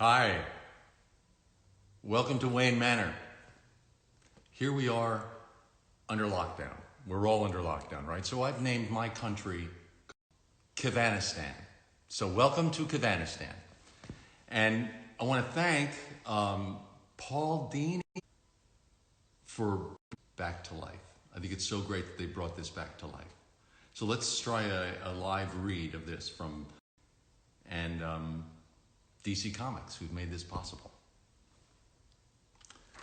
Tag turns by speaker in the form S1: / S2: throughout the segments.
S1: Hi, welcome to Wayne Manor. Here we are under lockdown. We're all under lockdown, right? So I've named my country Kevanistan. So welcome to Kevanistan. And I want to thank Paul Dini for Back to Life. I think it's so great that they brought this back to life. So let's try a live read of this from DC Comics, who've made this possible.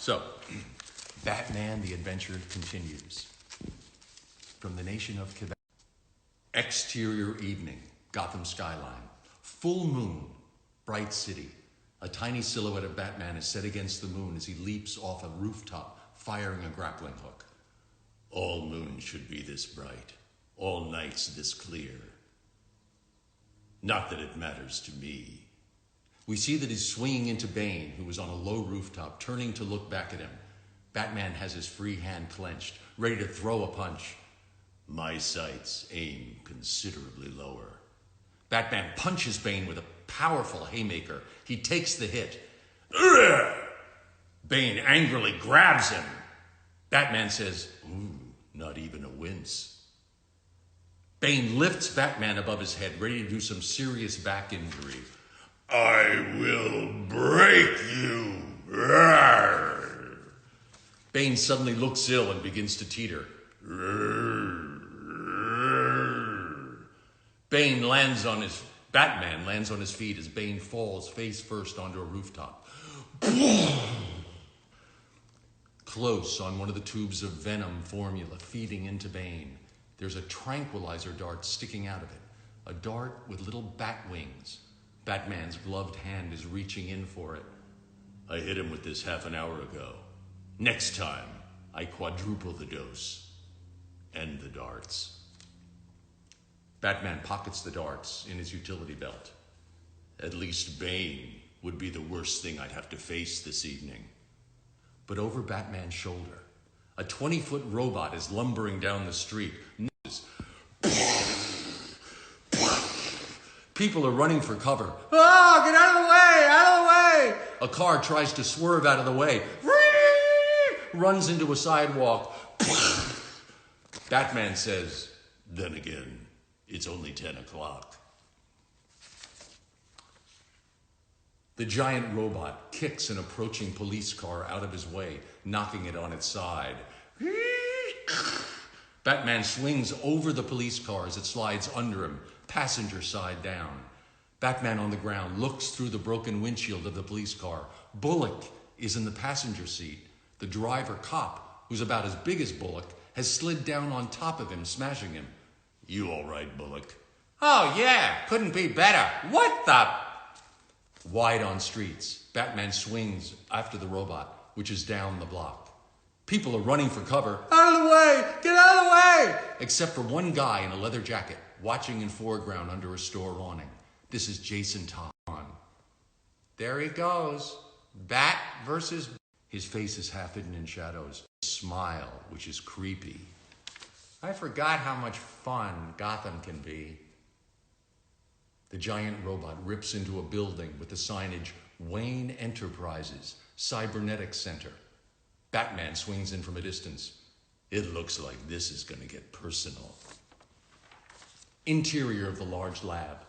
S1: So, Batman the Adventure continues. From the nation of Quebec. Exterior evening, Gotham skyline. Full moon, bright city. A tiny silhouette of Batman is set against the moon as he leaps off a rooftop, firing a grappling hook. All moons should be this bright. All nights this clear. Not that it matters to me. We see that he's swinging into Bane, who is on a low rooftop, turning to look back at him. Batman has his free hand clenched, ready to throw a punch. My sights aim considerably lower. Batman punches Bane with a powerful haymaker. He takes the hit. Ugh! Bane angrily grabs him. Batman says, "Ooh, not even a wince." Bane lifts Batman above his head, ready to do some serious back injury. I will break you. Rawr. Bane suddenly looks ill and begins to teeter. Batman lands on his feet as Bane falls face first onto a rooftop. Close on one of the tubes of venom formula feeding into Bane, there's a tranquilizer dart sticking out of it, a dart with little bat wings. Batman's gloved hand is reaching in for it. I hit him with this half an hour ago. Next time, I quadruple the dose. And the darts. Batman pockets the darts in his utility belt. At least Bane would be the worst thing I'd have to face this evening. But over Batman's shoulder, a 20-foot robot is lumbering down the street. People are running for cover. Oh, get out of the way, out of the way! A car tries to swerve out of the way. Runs into a sidewalk. Batman says, then again, it's only 10 o'clock. The giant robot kicks an approaching police car out of his way, knocking it on its side. Batman swings over the police car as it slides under him, passenger side down. Batman on the ground looks through the broken windshield of the police car. Bullock is in the passenger seat. The driver cop, who's about as big as Bullock, has slid down on top of him, smashing him. You all right, Bullock? Oh yeah, couldn't be better. What the? Wide on streets, Batman swings after the robot, which is down the block. People are running for cover. Out of the way! Get out of the way! Except for one guy in a leather jacket, watching in foreground under a store awning. This is Jason Todd. There he goes. Bat versus... His face is half hidden in shadows. Smile, which is creepy. I forgot how much fun Gotham can be. The giant robot rips into a building with the signage, Wayne Enterprises, Cybernetics Center. Batman swings in from a distance. It looks like this is going to get personal. Interior of the large lab.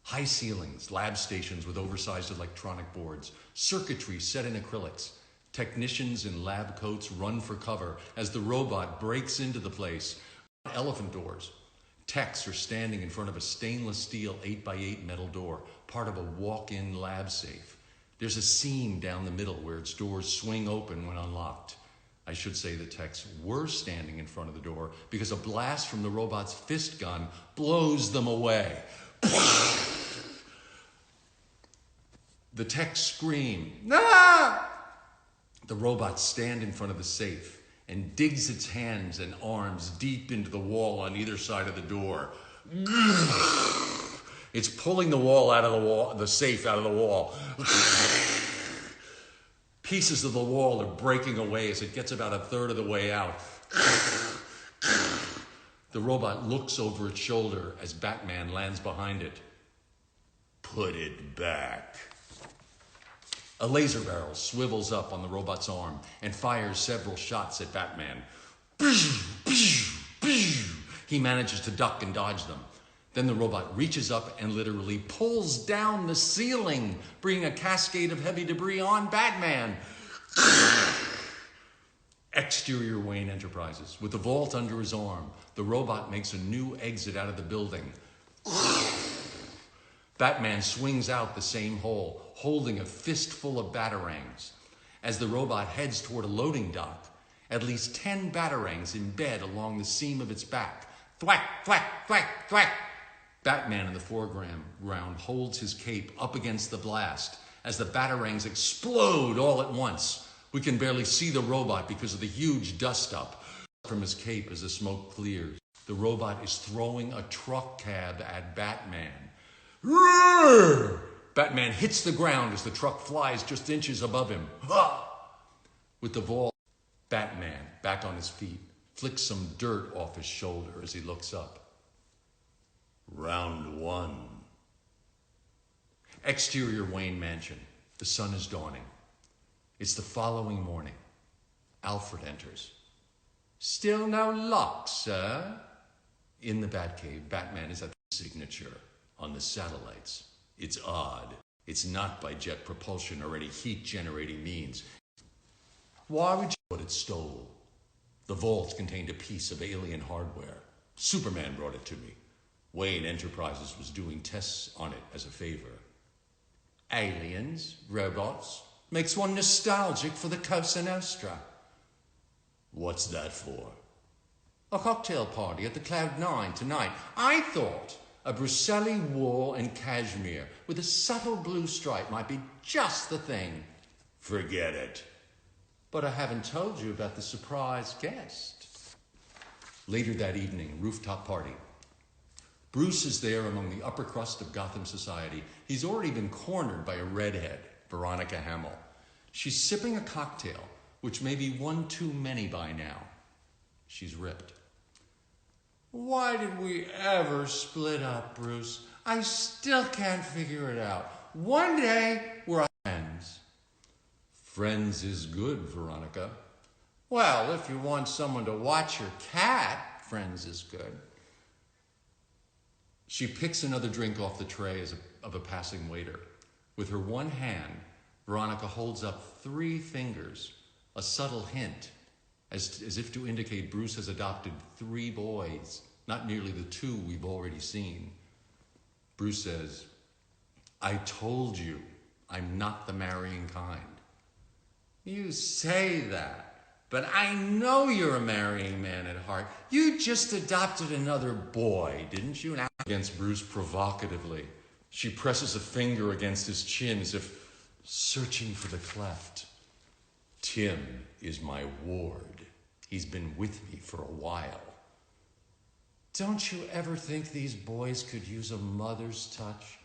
S1: High ceilings, lab stations with oversized electronic boards, circuitry set in acrylics. Technicians in lab coats run for cover as the robot breaks into the place. Elephant doors. Techs are standing in front of a stainless steel 8x8 metal door, part of a walk-in lab safe. There's a seam down the middle where its doors swing open when unlocked. I should say the techs were standing in front of the door because a blast from the robot's fist gun blows them away. The techs scream, "Ah!" The robots stand in front of the safe and digs its hands and arms deep into the wall on either side of the door. It's pulling the wall out of the wall, the safe out of the wall. Pieces of the wall are breaking away as it gets about a third of the way out. The robot looks over its shoulder as Batman lands behind it. Put it back. A laser barrel swivels up on the robot's arm and fires several shots at Batman. He manages to duck and dodge them. Then the robot reaches up and literally pulls down the ceiling, bringing a cascade of heavy debris on Batman. Exterior Wayne Enterprises. With the vault under his arm, the robot makes a new exit out of the building. Batman swings out the same hole, holding a fistful of batarangs. As the robot heads toward a loading dock, at least 10 batarangs embed along the seam of its back. Thwack, thwack, thwack, thwack. Batman in the foreground holds his cape up against the blast as the batarangs explode all at once. We can barely see the robot because of the huge dust up from his cape as the smoke clears. The robot is throwing a truck cab at Batman. Roar! Batman hits the ground as the truck flies just inches above him. With the vault, Batman, back on his feet, flicks some dirt off his shoulder as he looks up. Round 1. Exterior Wayne Mansion. The sun is dawning. It's the following morning. Alfred enters. Still no lock, sir? In the Batcave, Batman is at the signature on the satellites. It's odd. It's not by jet propulsion or any heat-generating means. Why would you what it stole? The vault contained a piece of alien hardware. Superman brought it to me. Wayne Enterprises was doing tests on it as a favor. Aliens, robots, makes one nostalgic for the Cosa Nostra. What's that for? A cocktail party at the Cloud9 tonight. I thought a Bruxelles wool and cashmere with a subtle blue stripe might be just the thing. Forget it. But I haven't told you about the surprise guest. Later that evening, rooftop party. Bruce is there among the upper crust of Gotham society. He's already been cornered by a redhead, Veronica Hamill. She's sipping a cocktail, which may be one too many by now. She's ripped. Why did we ever split up, Bruce? I still can't figure it out. One day, we're friends. Friends is good, Veronica. Well, if you want someone to watch your cat, friends is good. She picks another drink off the tray of a passing waiter. With her one hand, Veronica holds up 3 fingers, a subtle hint, as if to indicate Bruce has adopted 3 boys, not merely the 2 we've already seen. Bruce says, I told you I'm not the marrying kind. You say that, but I know you're a marrying man at heart. You just adopted another boy, didn't you? Now, against Bruce provocatively, she presses a finger against his chin as if searching for the cleft. Tim is my ward. He's been with me for a while. Don't you ever think these boys could use a mother's touch?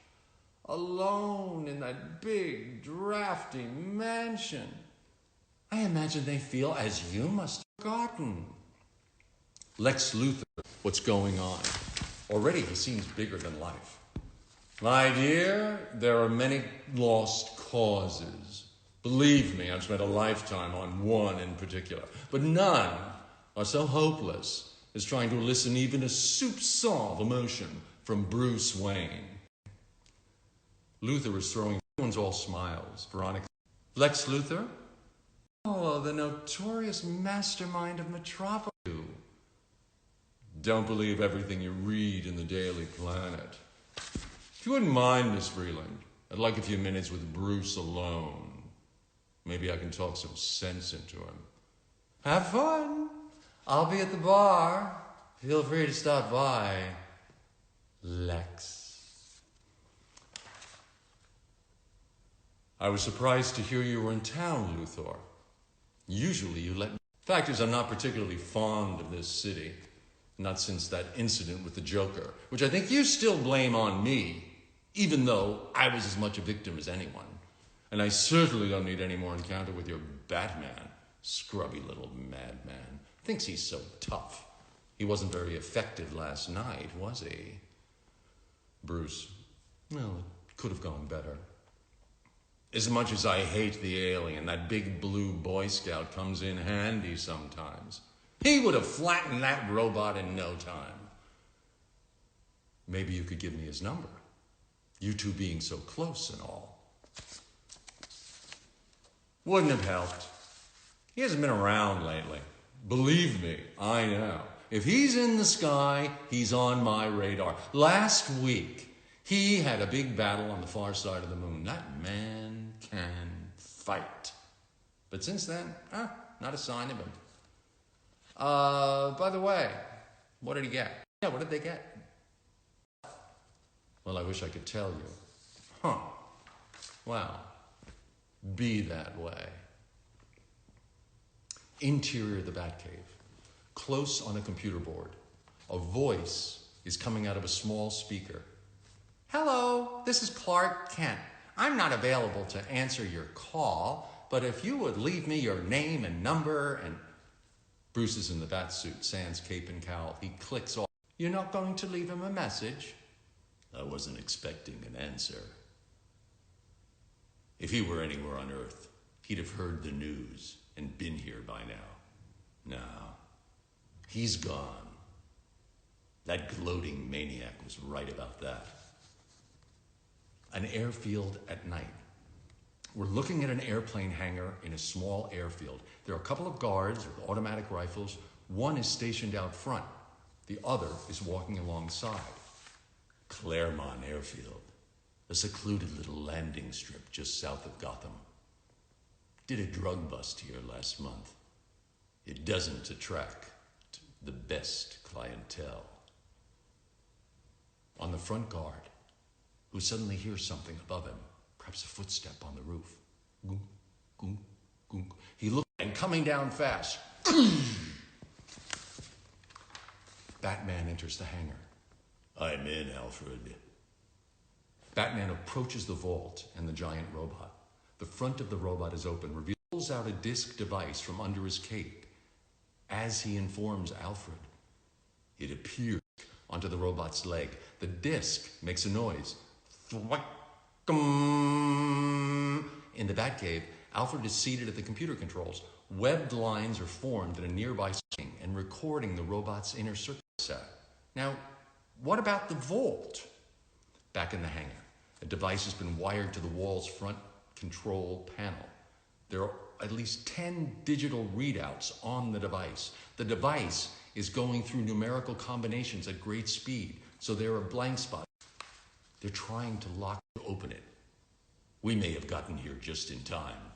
S1: Alone in that big, drafty mansion. I imagine they feel as you must have forgotten. Lex Luthor, what's going on? Already he seems bigger than life. My dear, there are many lost causes. Believe me, I've spent a lifetime on one in particular, but none are so hopeless as trying to elicit even a soupçon of emotion from Bruce Wayne. Luthor is throwing, everyone's all smiles. Veronica, Lex Luthor? Oh, the notorious mastermind of Metropolis. Don't believe everything you read in the Daily Planet. If you wouldn't mind, Miss Freeland, I'd like a few minutes with Bruce alone. Maybe I can talk some sense into him. Have fun. I'll be at the bar. Feel free to stop by. Lex. I was surprised to hear you were in town, Luthor. Usually you let me. Fact is, I'm not particularly fond of this city. Not since that incident with the Joker, which I think you still blame on me, even though I was as much a victim as anyone. And I certainly don't need any more encounter with your Batman. Scrubby little madman. Thinks he's so tough. He wasn't very effective last night, was he? Bruce, well, it could have gone better. As much as I hate the alien, that big blue Boy Scout comes in handy sometimes. He would have flattened that robot in no time. Maybe you could give me his number. You two being so close and all. Wouldn't have helped. He hasn't been around lately. Believe me, I know. If he's in the sky, he's on my radar. Last week, he had a big battle on the far side of the moon. That man can fight. But since then, not a sign of him. By the way, what did he get? Yeah, what did they get? Well, I wish I could tell you. Huh. Well, be that way. Interior of the Batcave. Close on a computer board. A voice is coming out of a small speaker. Hello, this is Clark Kent. I'm not available to answer your call, but if you would leave me your name and number and... Bruce is in the bat suit, sans cape and cowl. He clicks off. You're not going to leave him a message? I wasn't expecting an answer. If he were anywhere on Earth, he'd have heard the news and been here by now. No, he's gone. That gloating maniac was right about that. An airfield at night. We're looking at an airplane hangar in a small airfield. There are a couple of guards with automatic rifles. One is stationed out front. The other is walking alongside. Claremont Airfield, a secluded little landing strip just south of Gotham. Did a drug bust here last month. It doesn't attract the best clientele. On the front guard, who suddenly hears something above him, perhaps a footstep on the roof. Goom, goom, goom. He looks and coming down fast. Batman enters the hangar. I'm in, Alfred. Batman approaches the vault and the giant robot. The front of the robot is open, reveals out a disc device from under his cape. As he informs Alfred, it appears onto the robot's leg. The disc makes a noise. In the Batcave, Alfred is seated at the computer controls. Webbed lines are formed at a nearby screen and recording the robot's inner circuit set. Now, what about the vault? Back in the hangar, a device has been wired to the wall's front control panel. There are at least 10 digital readouts on the device. The device is going through numerical combinations at great speed, so there are blank spots. They're trying to lock to open it. We may have gotten here just in time.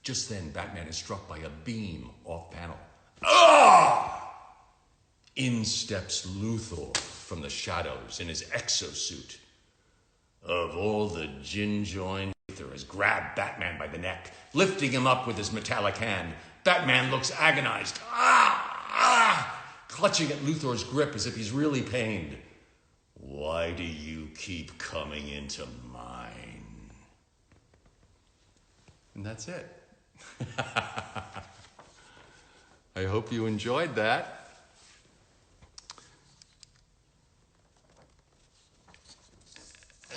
S1: Just then, Batman is struck by a beam off panel. Ah! In steps Luthor from the shadows in his exosuit. Of all the gin-joined, Luthor has grabbed Batman by the neck, lifting him up with his metallic hand. Batman looks agonized. Clutching at Luthor's grip as if he's really pained. Why do you keep coming into mine? And that's it. I hope you enjoyed that.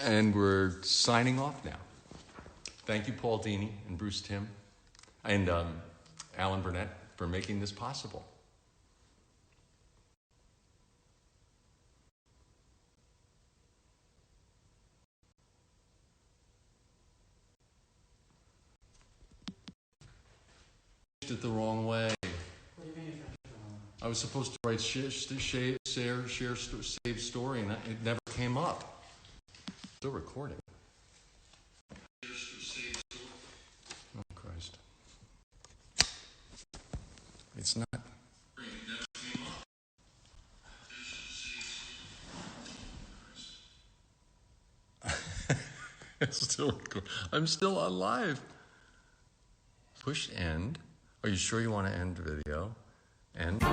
S1: And we're signing off now. Thank you, Paul Dini and Bruce Timm and Alan Burnett for making this possible. It the wrong way.
S2: What do you mean?
S1: I was supposed to write share, save story, and it never came up. Still recording. Oh, Christ. It's not. It's still recording. I'm still on live. Push end. Are you sure you want to end video? End.